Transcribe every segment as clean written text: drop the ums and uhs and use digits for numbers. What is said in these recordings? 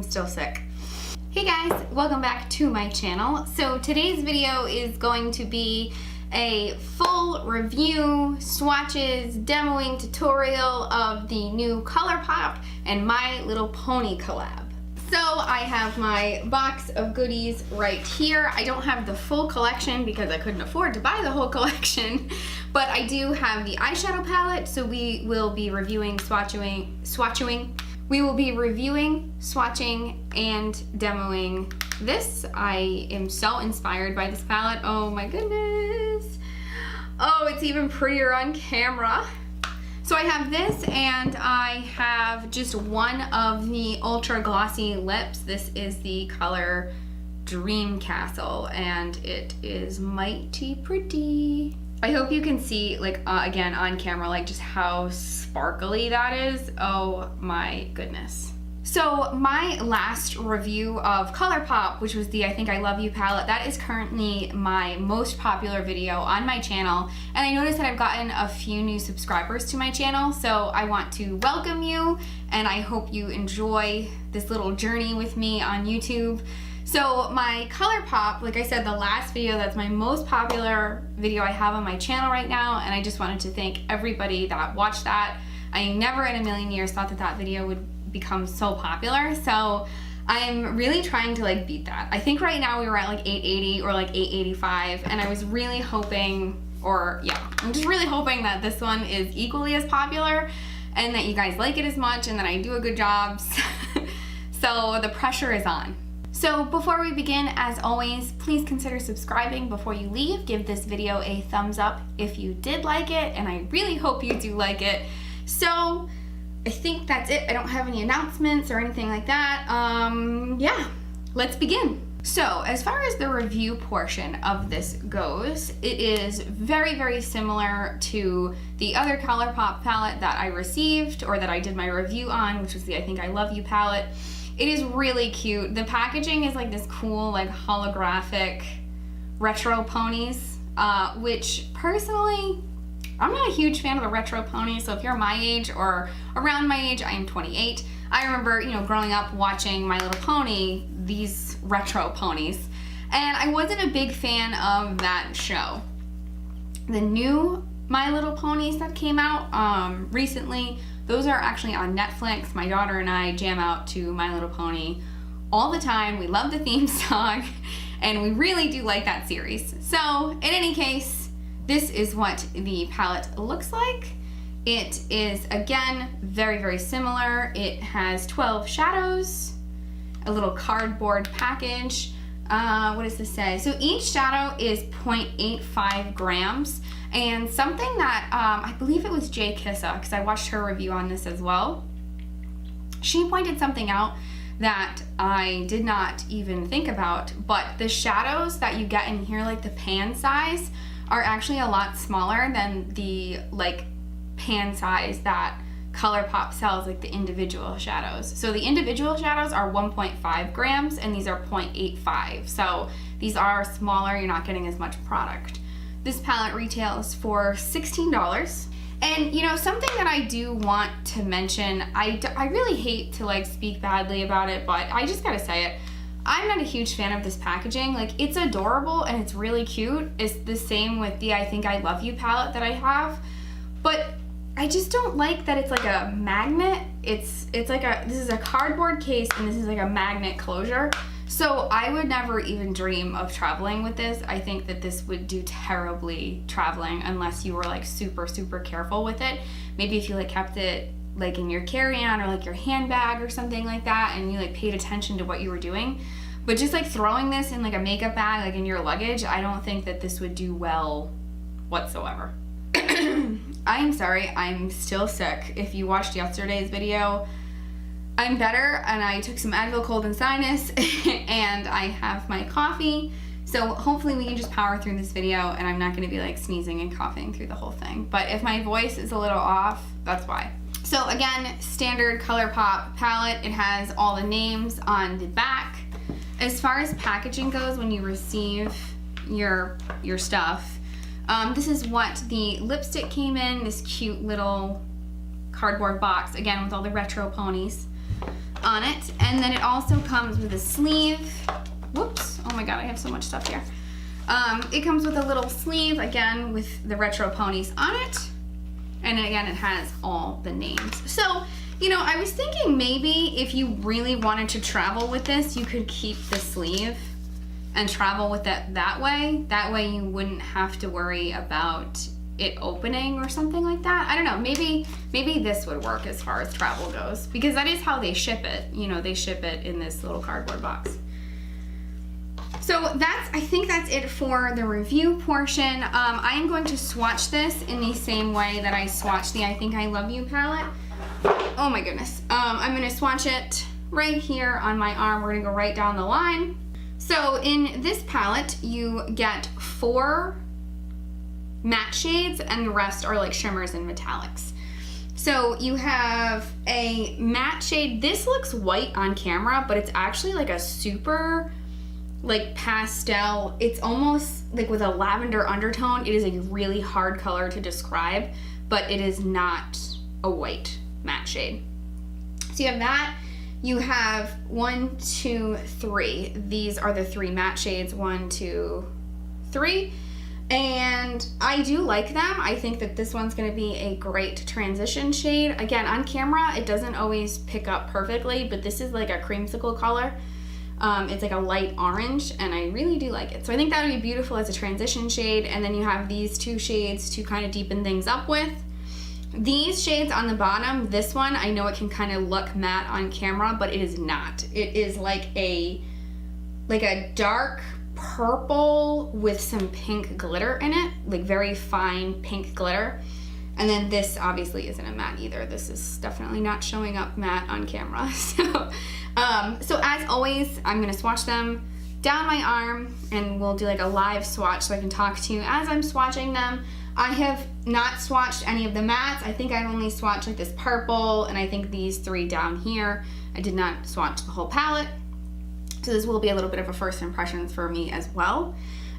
I'm still sick. Hey guys, welcome back to my channel. So today's video is going to be a full review, swatches, demoing tutorial of the new Colourpop and My Little Pony collab. So I have my box of goodies right here. I don't have the full collection because I couldn't afford to buy the whole collection, but I do have the eyeshadow palette, so we will be reviewing, swatching. We will be reviewing, swatching, and demoing this. I am so inspired by this palette. Oh my goodness. Oh, it's even prettier on camera. So I have this, and I have just one of the ultra glossy lips. This is the color Dream Castle, and it is mighty pretty. I hope you can see, like, again on camera, like just how sparkly that is. Oh my goodness. So my last review of Colourpop, which was the I Think I Love You palette, that is currently my most popular video on my channel. And I noticed that I've gotten a few new subscribers to my channel, so I want to welcome you, and I hope you enjoy this little journey with me on YouTube. So my Colourpop, like I said, the last video, that's my most popular video I have on my channel right now, and I just wanted to thank everybody that watched that. I never in a million years thought that that video would become so popular, so I'm really trying to like beat that. I think right now we were at like 880 or like 885, and I was really hoping, I'm just really hoping that this one is equally as popular and that you guys like it as much and that I do a good job. So the pressure is on. So before we begin, as always, please consider subscribing before you leave. Give this video a thumbs up if you did like it, and I really hope you do like it. So I think that's it. I don't have any announcements or anything like that. Yeah, let's begin. So as far as the review portion of this goes, it is very, very similar to the other Colourpop palette that I received, or that I did my review on, which was the I Think I Love You palette. It is really cute. The packaging is like this cool, like holographic retro ponies, which personally, I'm not a huge fan of the retro ponies, so if you're my age or around my age, I am 28. I remember, growing up watching My Little Pony, these retro ponies, and I wasn't a big fan of that show. The new My Little Ponies that came out recently, those are actually on Netflix. My daughter and I jam out to My Little Pony all the time. We love the theme song, and we really do like that series. So, in any case, this is what the palette looks like. It is, again, very, very similar. It has 12 shadows, a little cardboard package. What does this say? So each shadow is 0.85 grams. And something that, I believe it was Jay Kissa, because I watched her review on this as well. She pointed something out that I did not even think about, but the shadows that you get in here, like the pan size, are actually a lot smaller than the like pan size that Colourpop sells, like the individual shadows. So the individual shadows are 1.5 grams and these are 0.85. So these are smaller, you're not getting as much product. This palette retails for $16. And something that I do want to mention, I really hate to like speak badly about it, but I just gotta say it. I'm not a huge fan of this packaging. Like, it's adorable and it's really cute. It's the same with the I Think I Love You palette that I have, but I just don't like that it's like a magnet. It's like this is a cardboard case and this is like a magnet closure. So I would never even dream of traveling with this. I think that this would do terribly traveling unless you were like super, super careful with it. Maybe if you like kept it like in your carry-on or like your handbag or something like that, and you like paid attention to what you were doing. But just like throwing this in like a makeup bag, like in your luggage, I don't think that this would do well whatsoever. I'm sorry, I'm still sick. If you watched yesterday's video, I'm better, and I took some Advil cold and sinus and I have my coffee. So hopefully we can just power through this video and I'm not gonna be like sneezing and coughing through the whole thing. But if my voice is a little off, that's why. So again, standard Colourpop palette. It has all the names on the back. As far as packaging goes, when you receive your stuff, this is what the lipstick came in, this cute little cardboard box, again with all the retro ponies. on it. And then it also comes with a sleeve. Whoops, oh my God, I have so much stuff here. It comes with a little sleeve, again, with the retro ponies on it. And again, it has all the names. So, you know, I was thinking maybe if you really wanted to travel with this, you could keep the sleeve and travel with it that way. That way you wouldn't have to worry about it opening or something like that. I don't know, maybe this would work as far as travel goes, because that is how they ship it. You know, they ship it in this little cardboard box. So I think that's it for the review portion. I am going to swatch this in the same way that I swatched the I Think I Love You palette. Oh my goodness. I'm gonna swatch it right here on my arm. We're gonna go right down the line. So in this palette, you get 4 matte shades and the rest are like shimmers and metallics. So you have a matte shade. This looks white on camera, but it's actually like a super like pastel. It's almost like with a lavender undertone. It is a really hard color to describe, but it is not a white matte shade. So you have that. You have 1, 2, 3. These are the 3 matte shades, 1, 2, 3. And I do like them. I think that this one's gonna be a great transition shade. Again, on camera, it doesn't always pick up perfectly, but this is like a creamsicle color. It's like a light orange, and I really do like it. So I think that would be beautiful as a transition shade. And then you have these 2 shades to kind of deepen things up with. These shades on the bottom, this one, I know it can kind of look matte on camera, but it is not. It is like a dark purple with some pink glitter in it, like very fine pink glitter. And then this obviously isn't a matte either. This is definitely not showing up matte on camera. So as always, I'm gonna swatch them down my arm, and we'll do like a live swatch so I can talk to you as I'm swatching them. I have not swatched any of the mattes. I think I've only swatched like this purple, and I think these 3 down here. I did not swatch the whole palette. So this will be a little bit of a first impressions for me as well.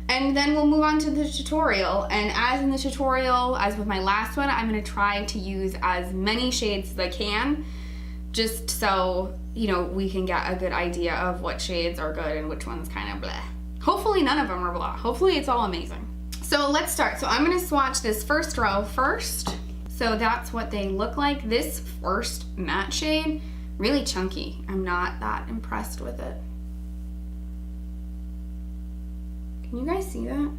And then we'll move on to the tutorial. And as in the tutorial, as with my last one, I'm gonna try to use as many shades as I can, just so, you know, we can get a good idea of what shades are good and which ones kind of blah. Hopefully none of them are blah. Hopefully it's all amazing. So let's start. So I'm gonna swatch this first row first. So that's what they look like. This first matte shade, really chunky. I'm not that impressed with it. Can you guys see that?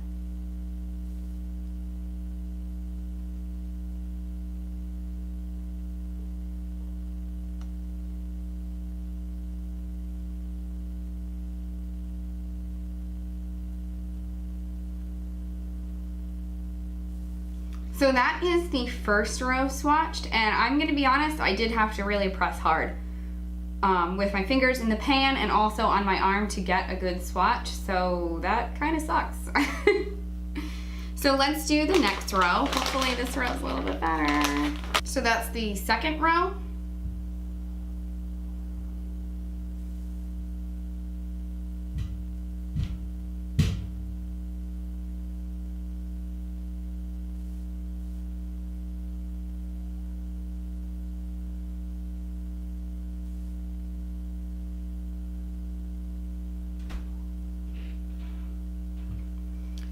So that is the first row swatched, and I'm gonna be honest, I did have to really press hard with my fingers in the pan and also on my arm to get a good swatch, so that kind of sucks. So let's do the next row. Hopefully this row is a little bit better. So that's the second row.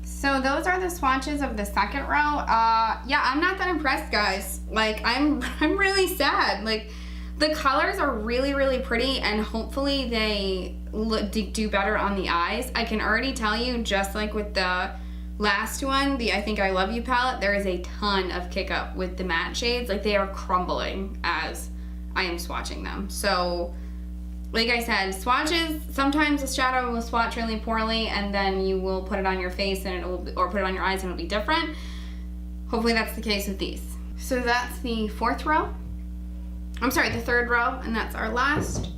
So those are the swatches of the second row. Yeah, I'm not that impressed, guys. Like, I'm really sad. Like, the colors are really, really pretty, and hopefully they do better on the eyes. I can already tell you, just like with the last one, the I Think I Love You palette, there is a ton of kick up with the matte shades. Like, they are crumbling as I am swatching them. So, like I said, swatches, sometimes a shadow will swatch really poorly and then you will put it on your face and or put it on your eyes and it'll be different. Hopefully that's the case with these. So that's the fourth row. I'm sorry, the third row, and that's our last.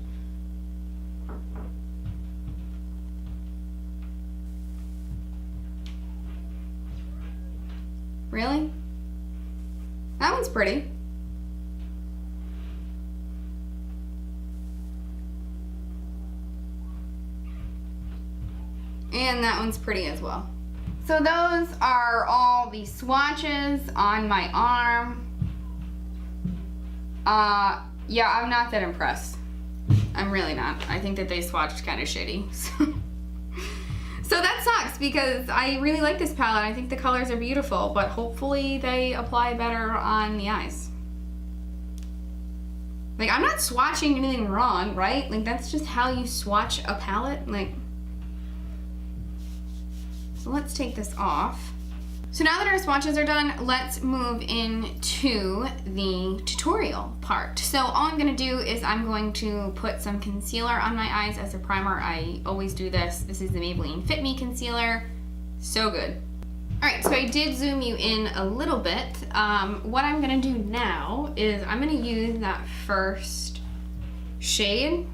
Really? That one's pretty. And that one's pretty as well. So those are all the swatches on my arm. Yeah, I'm not that impressed. I'm really not. I think that they swatched kind of shitty. So that sucks because I really like this palette. I think the colors are beautiful, but hopefully they apply better on the eyes. Like, I'm not swatching anything wrong, right? Like, that's just how you swatch a palette. Like, so let's take this off. So now that our swatches are done, let's move into the tutorial part. So all I'm gonna do is I'm going to put some concealer on my eyes as a primer. I always do this. This is the Maybelline Fit Me Concealer. So good. All right, so I did zoom you in a little bit. What I'm gonna do now is I'm gonna use that first shade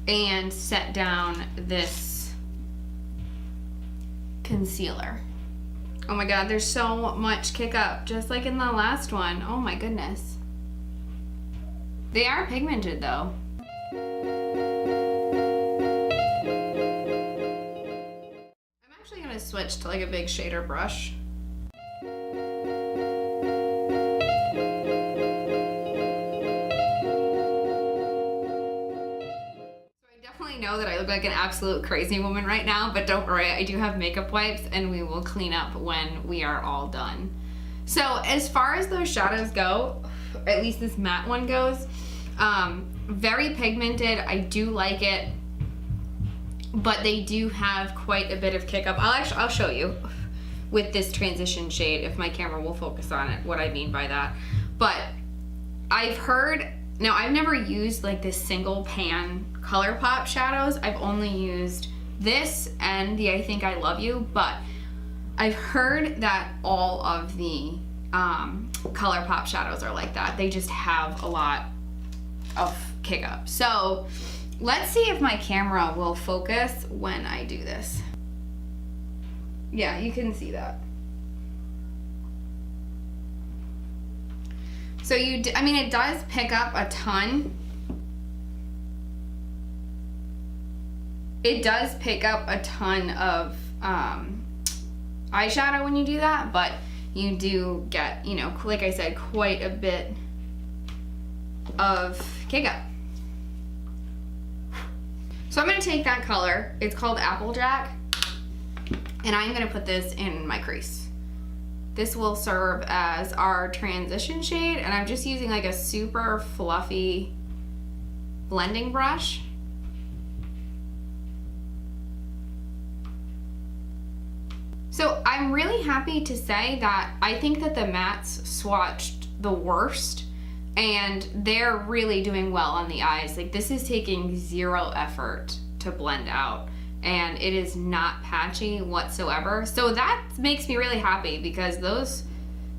and set down this concealer. Oh my god, there's so much kick up, just like in the last one. Oh my goodness. They are pigmented though. I'm actually gonna switch to like a big shader brush. Know that I look like an absolute crazy woman right now, but don't worry, I do have makeup wipes and we will clean up when we are all done. So as far as those shadows go, at least this matte one goes, very pigmented. I do like it, but they do have quite a bit of kick up. I'll show you with this transition shade, if my camera will focus on it, what I mean by that. But I've heard, now I've never used like this single pan Colourpop shadows. I've only used this and the I Think I Love You, but I've heard that all of the Colourpop shadows are like that. They just have a lot of kick up. So let's see if my camera will focus when I do this. Yeah, you can see that. So I mean, it does pick up a ton. It does pick up a ton of eyeshadow when you do that, but you do get, you know, like I said, quite a bit of kick up. So I'm gonna take that color, it's called Applejack, and I'm gonna put this in my crease. This will serve as our transition shade, and I'm just using like a super fluffy blending brush. So I'm really happy to say that I think that the mattes swatched the worst, and they're really doing well on the eyes. Like, this is taking zero effort to blend out, and it is not patchy whatsoever. So that makes me really happy because those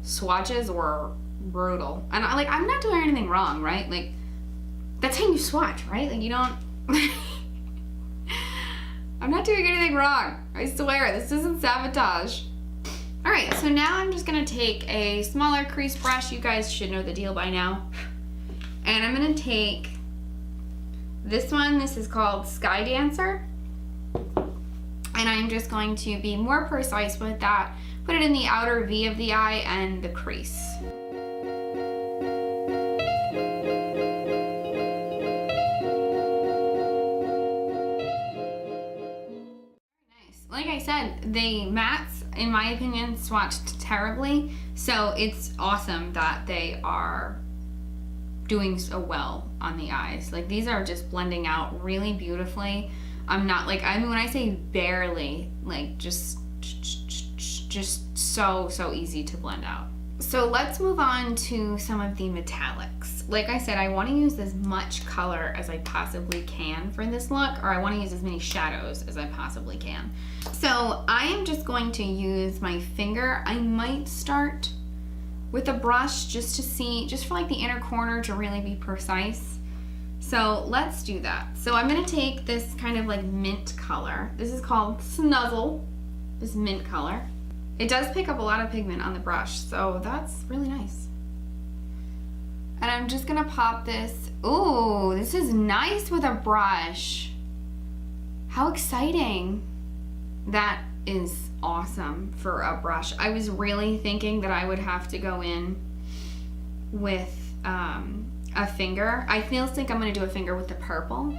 swatches were brutal. And I'm not doing anything wrong, right? Like, that's how you swatch, right? Like, you don't... I'm not doing anything wrong. I swear, this isn't sabotage. All right, so now I'm just gonna take a smaller crease brush. You guys should know the deal by now. And I'm gonna take this one. This is called Sky Dancer. And I'm just going to be more precise with that. Put it in the outer V of the eye and the crease. Like I said, the mattes, in my opinion, swatched terribly. So it's awesome that they are doing so well on the eyes. Like, these are just blending out really beautifully. I'm not like, I mean, when I say barely, like just so easy to blend out. So let's move on to some of the metallics. Like I said, I want to use as much color as I possibly can for this look, or I want to use as many shadows as I possibly can. So I am just going to use my finger. I might start with a brush just to see, just for like the inner corner to really be precise. So let's do that. So I'm gonna take this kind of like mint color. This is called Snuzzle, this mint color. It does pick up a lot of pigment on the brush, so that's really nice. And I'm just gonna pop this. Ooh, this is nice with a brush. How exciting. That is awesome for a brush. I was really thinking that I would have to go in with a finger. I feel like I'm gonna do a finger with the purple. So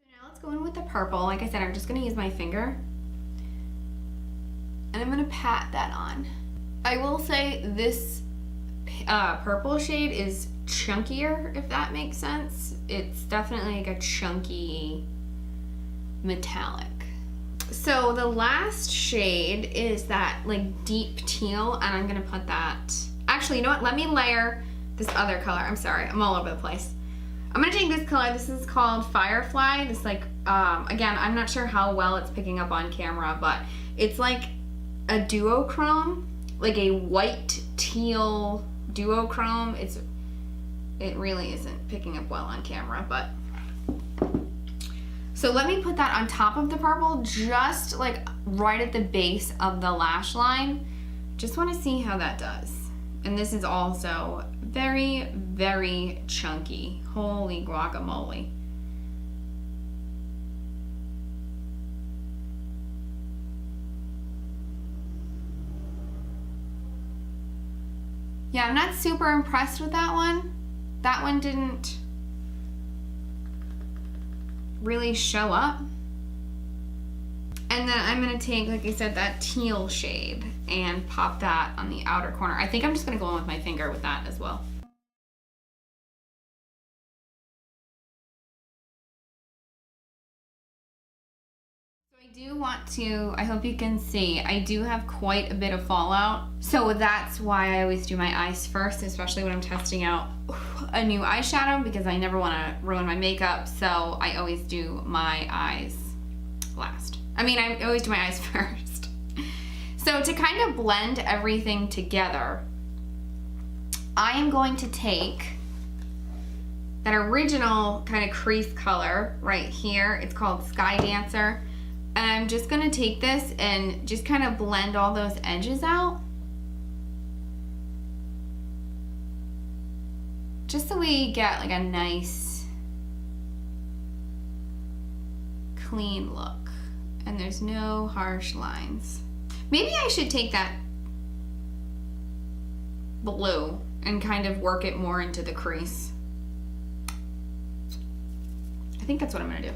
now let's go in with the purple. Like I said, I'm just gonna use my finger. And I'm gonna pat that on. I will say this purple shade is chunkier, if that makes sense. It's definitely like a chunky metallic. So the last shade is that like deep teal, and I'm gonna put that, actually, you know what? Let me layer this other color. I'm sorry, I'm all over the place. I'm gonna take this color. This is called Firefly. This like, again, I'm not sure how well it's picking up on camera, but it's like a duochrome, like a white teal duochrome. It really isn't picking up well on camera, but. So let me put that on top of the purple, just like right at the base of the lash line. Just wanna see how that does. And this is also very, very chunky. Holy guacamole. Yeah, I'm not super impressed with that one. That one didn't really show up. And then I'm gonna take, like I said, that teal shade and pop that on the outer corner. I think I'm just gonna go in with my finger with that as well. I do want to, I hope you can see, I do have quite a bit of fallout. So that's why I always do my eyes first, especially when I'm testing out a new eyeshadow, because I never want to ruin my makeup. So I always do my eyes last. I mean, I always do my eyes first. So to kind of blend everything together, I am going to take that original kind of crease color right here. It's called Sky Dancer. And I'm just gonna take this and just kind of blend all those edges out. Just so we get like a nice, clean look. And there's no harsh lines. Maybe I should take that blue and kind of work it more into the crease. I think that's what I'm gonna do.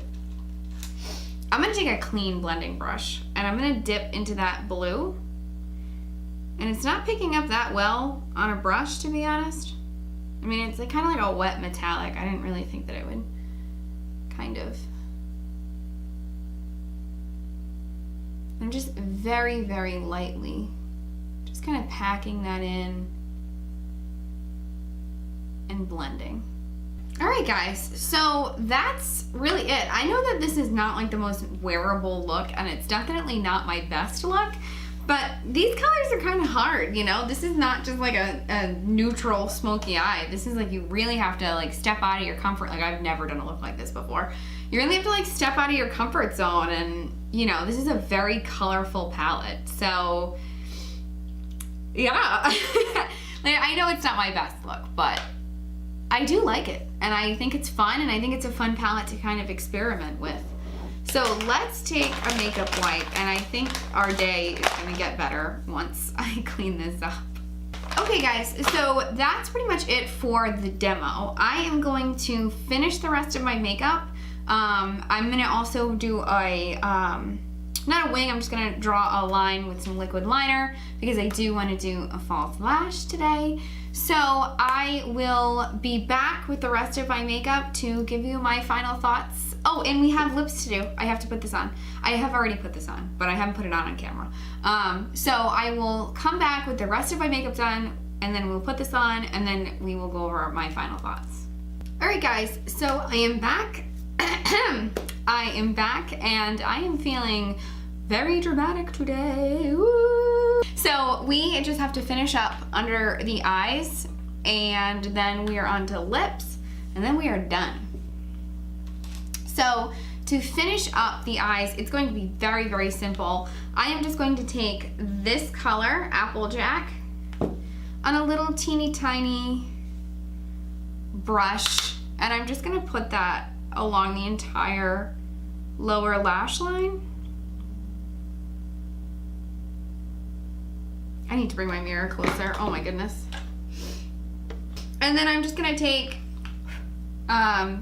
I'm gonna take a clean blending brush and I'm gonna dip into that blue. And it's not picking up that well on a brush, to be honest. I mean, it's like kind of like a wet metallic. I didn't really think that it would kind of. I'm just very, very lightly, just kind of packing that in and blending. All right, guys, so that's really it. I know that this is not like the most wearable look, and it's definitely not my best look, but these colors are kind of hard, you know? This is not just like a neutral smoky eye. This is like, you really have to like step out of your comfort. Like, I've never done a look like this before. You really have to like step out of your comfort zone, and you know, this is a very colorful palette. So yeah, like, I know it's not my best look, but I do like it, and I think it's fun, and I think it's a fun palette to kind of experiment with. So let's take a makeup wipe, and I think our day is gonna get better once I clean this up. Okay guys, so that's pretty much it for the demo. I am going to finish the rest of my makeup. I'm gonna also do a, not a wing, I'm just gonna draw a line with some liquid liner because I do wanna do a false lash today. So I will be back with the rest of my makeup to give you my final thoughts. Oh, and we have lips to do. I have to put this on. I have already put this on, but I haven't put it on camera. So I will come back with the rest of my makeup done, and then we'll put this on, and then we will go over my final thoughts. All right, guys, so I am back. I am back, and I am feeling very dramatic today. Woo! So we just have to finish up under the eyes, and then we are on to lips, and then we are done. So to finish up the eyes, it's going to be very, very simple. I am just going to take this color, Applejack, on a little teeny tiny brush, and I'm just gonna put that along the entire lower lash line. I need to bring my mirror closer. Oh my goodness. And then I'm just gonna take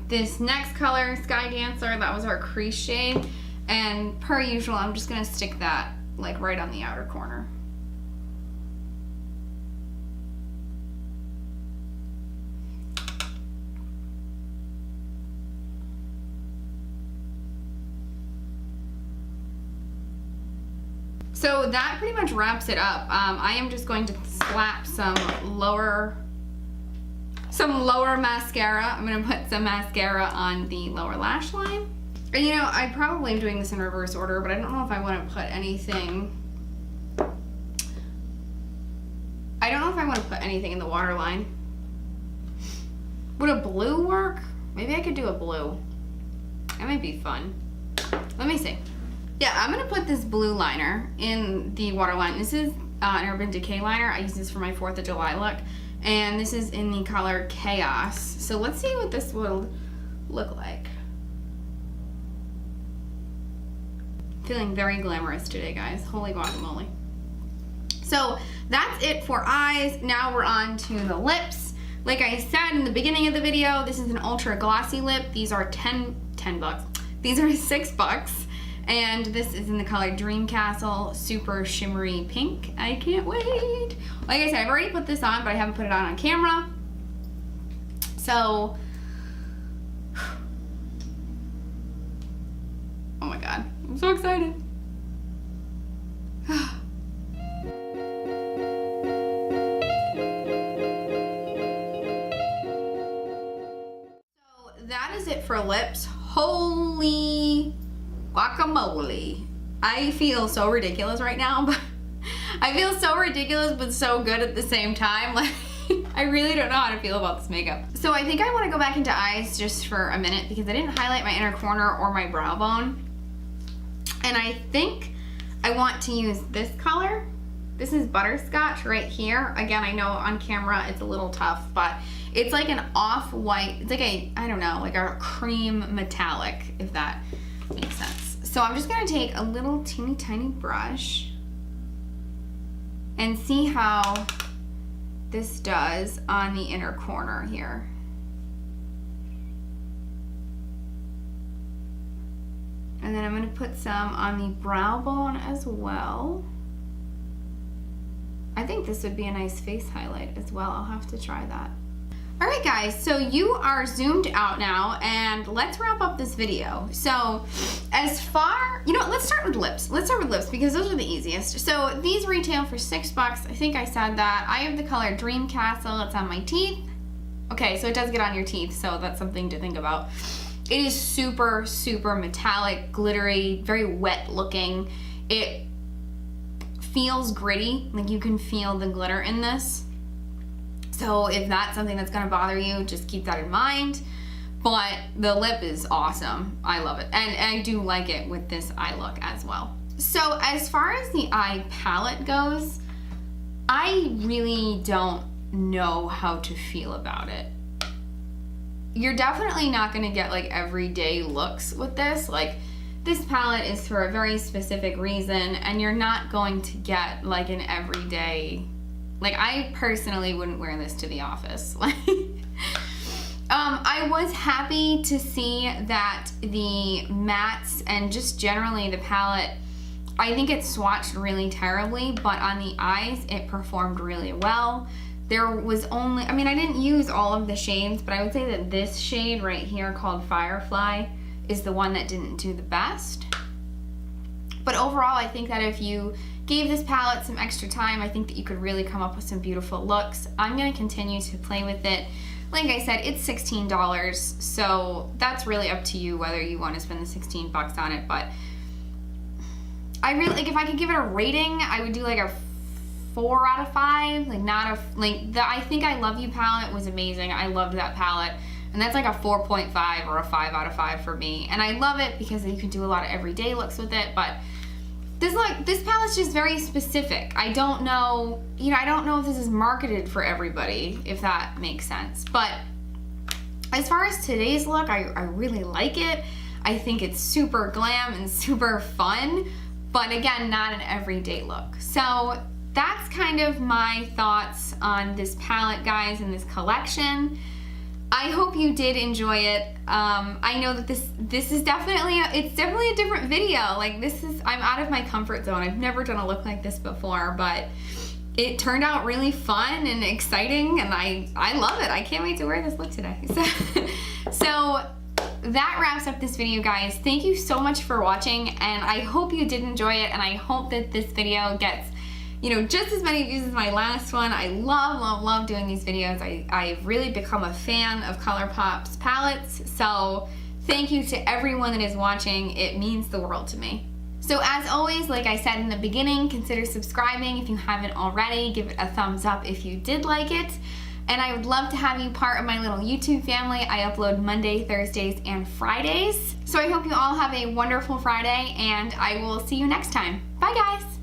this next color, Sky Dancer, that was our crease shade. And per usual, I'm just gonna stick that like right on the outer corner. So that pretty much wraps it up. I am just going to slap some lower mascara. I'm gonna put some mascara on the lower lash line. And you know, I probably am doing this in reverse order, but I don't know if I want to put anything. I don't know if I want to put anything in the waterline. Would a blue work? Maybe I could do a blue. That might be fun. Let me see. Yeah, I'm gonna put this blue liner in the waterline. This is an Urban Decay liner. I use this for my 4th of July look. And this is in the color Chaos. So let's see what this will look like. Feeling very glamorous today, guys. Holy guacamole. So that's it for eyes. Now we're on to the lips. Like I said in the beginning of the video, this is an ultra glossy lip. These are 10 bucks. These are $6. And this is in the color Dream Castle, super shimmery pink. I can't wait. Like I said, I've already put this on, but I haven't put it on camera. So, oh my God, I'm so excited. So that is it for lips. Holy guacamole. I feel so ridiculous right now, but I feel so ridiculous but so good at the same time. Like, I really don't know how to feel about this makeup. So I think I want to go back into eyes just for a minute because I didn't highlight my inner corner or my brow bone. And I think I want to use this color. This is Butterscotch right here. Again, I know on camera it's a little tough, but it's like an off-white, it's like a, I don't know, like a cream metallic, if that makes sense. So I'm just gonna take a little teeny tiny brush and see how this does on the inner corner here. And then I'm gonna put some on the brow bone as well. I think this would be a nice face highlight as well. I'll have to try that. All right, guys, so you are zoomed out now, and let's wrap up this video. So as far, you know, let's start with lips. Let's start with lips because those are the easiest. So these retail for $6. I think I said that. I have the color Dream Castle. It's on my teeth. Okay, so it does get on your teeth, so that's something to think about. It is super, super metallic, glittery, very wet looking. It feels gritty, like you can feel the glitter in this. So if that's something that's gonna bother you, just keep that in mind. But the lip is awesome. I love it. And I do like it with this eye look as well. So as far as the eye palette goes, I really don't know how to feel about it. You're definitely not gonna get like everyday looks with this. Like, this palette is for a very specific reason, and you're not going to get like an everyday, like I personally wouldn't wear this to the office. Like, I was happy to see that the mattes and just generally the palette, I think it swatched really terribly, but on the eyes, it performed really well. There was only, I mean, I didn't use all of the shades, but I would say that this shade right here called Firefly is the one that didn't do the best. But overall, I think that if you gave this palette some extra time, I think that you could really come up with some beautiful looks. I'm gonna continue to play with it. Like I said, it's $16, so that's really up to you whether you want to spend the 16 bucks on it. But I really, like, if I could give it a rating, I would do like a 4 out of 5. Like, not a, like, the I Think I Love You palette was amazing. I loved that palette. And that's like a 4.5 or a 5 out of 5 for me. And I love it because you can do a lot of everyday looks with it, but this palette's just very specific. I don't know, you know, I don't know if this is marketed for everybody, if that makes sense. But as far as today's look, I really like it. I think it's super glam and super fun, but again, not an everyday look. So that's kind of my thoughts on this palette, guys, and this collection. I hope you did enjoy it. I know that this is definitely it's definitely a different video. Like, I'm out of my comfort zone. I've never done a look like this before, but it turned out really fun and exciting, and I love it. I can't wait to wear this look today. So that wraps up this video, guys. Thank you so much for watching, and I hope you did enjoy it, and I hope that this video gets, you know, just as many views as my last one. I love doing these videos. I've really become a fan of Colourpop's palettes, so thank you to everyone that is watching. It means the world to me. So as always, like I said in the beginning, consider subscribing if you haven't already. Give it a thumbs up if you did like it. And I would love to have you part of my little YouTube family. I upload Monday, Thursdays, and Fridays. So I hope you all have a wonderful Friday, and I will see you next time. Bye, guys.